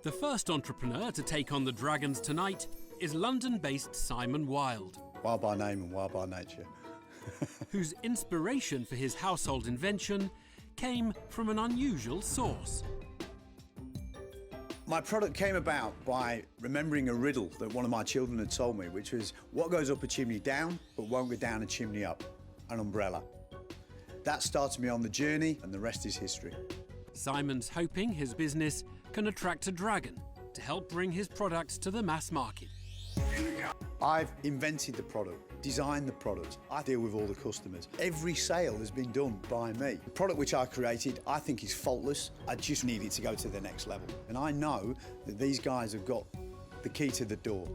The first entrepreneur to take on the Dragons tonight is London-based Simon Wilde. Wild by name and wild by nature. Whose inspiration for his household invention came from an unusual source. My product came about by remembering a riddle that one of my children had told me, which was, what goes up a chimney down, but won't go down a chimney up? An umbrella. That started me on the journey, and the rest is history. Simon's hoping his business can attract a dragon to help bring his products to the mass market. I've invented the product, designed the product. I deal with all the customers. Every sale has been done by me. The product which I created, I think is faultless. I just need it to go to the next level. And I know that these guys have got the key to the door.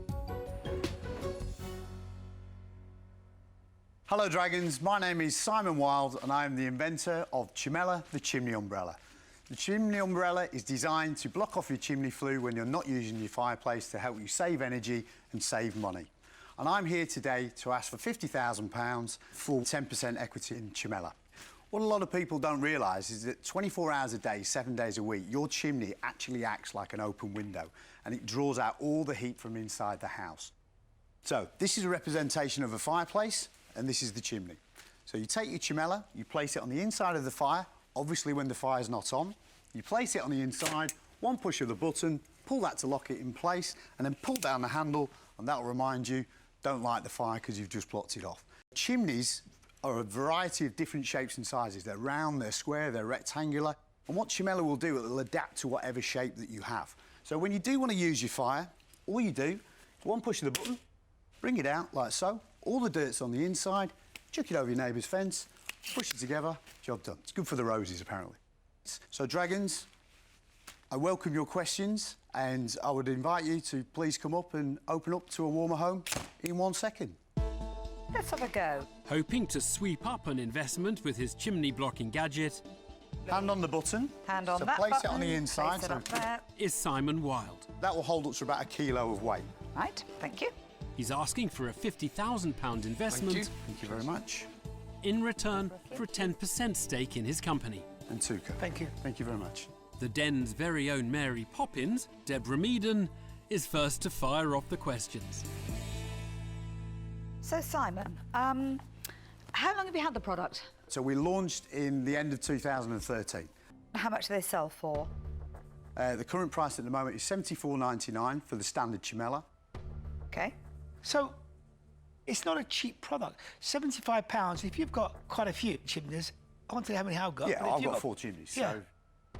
Hello, Dragons. My name is Simon Wilde, and I am the inventor of Chimella, the chimney umbrella. The chimney umbrella is designed to block off your chimney flue when you're not using your fireplace to help you save energy and save money. And I'm here today to ask for £50,000 for 10% equity in Chimella. What a lot of people don't realise is that 24 hours a day, 7 days a week, your chimney actually acts like an open window and it draws out all the heat from inside the house. So this is a representation of a fireplace and this is the chimney. So you take your Chimella, you place it on the inside of the fire, obviously when the fire's not on. You place it on the inside, one push of the button, pull that to lock it in place, and then pull down the handle, and that'll remind you, don't light the fire because you've just blocked it off. Chimneys are a variety of different shapes and sizes. They're round, they're square, they're rectangular. And what Chimella will do, it'll adapt to whatever shape that you have. So when you do want to use your fire, all you do, one push of the button, bring it out like so, all the dirt's on the inside, chuck it over your neighbour's fence, push it together, job done. It's good for the roses, apparently. So, Dragons, I welcome your questions, and I would invite you to please come up and open up to a warmer home in 1 second. Let's have a go. Hoping to sweep up an investment with his chimney-blocking gadget Hand on the button. Hand on so that place button. it on the inside. Place it up there. is Simon Wilde. That will hold up to about 1 kilo of weight. Right, thank you. He's asking for a £50,000 investment Thank you very much. in return for a 10% stake in his company. And Tuka. Thank you. Thank you very much. The Den's very own Mary Poppins, Deborah Meaden, is first to fire off the questions. So, Simon, how long have you had the product? So we launched in the end of 2013. How much do they sell for? The current price at the moment is $74.99 for the standard Chimella. OK. So, it's not a cheap product. £75, if you've got quite a few chimneys, I won't tell you how many I've got. Yeah, but if I've you've got 4 chimneys. Yeah. So.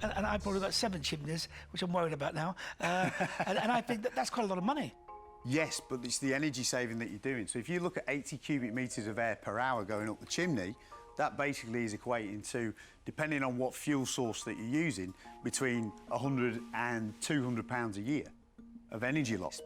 And I've probably got 7 chimneys, which I'm worried about now. And I think that's quite a lot of money. Yes, but it's the energy saving that you're doing. So if you look at 80 cubic metres of air per hour going up the chimney, that basically is equating to, depending on what fuel source that you're using, between 100 and 200 pounds a year of energy loss.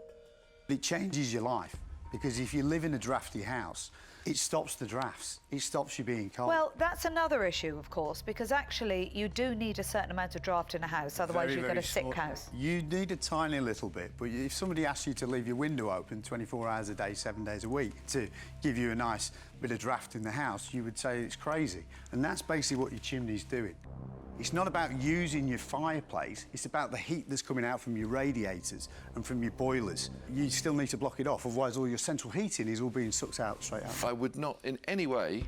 It changes your life, because if you live in a drafty house, it stops the drafts. It stops you being cold. Well, that's another issue, of course, because actually you do need a certain amount of draft in a house, otherwise Very, you've got very a sick small. house. You need a tiny little bit, but if somebody asks you to leave your window open 24 hours a day, 7 days a week to give you a nice bit of draft in the house, you would say it's crazy. And that's basically what your chimney's doing. It's not about using your fireplace, it's about the heat that's coming out from your radiators and from your boilers. You still need to block it off, otherwise all your central heating is all being sucked out straight out. I would not in any way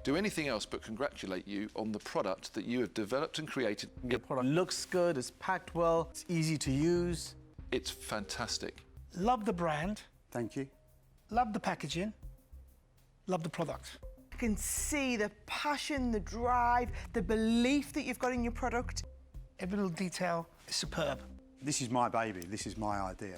do anything else but congratulate you on the product that you have developed and created. Your product looks good, it's packed well, it's easy to use. It's fantastic. Love the brand, Thank you. love the packaging, love the product. You can see the passion, the drive, the belief that you've got in your product. Every little detail is superb. This is my baby, this is my idea.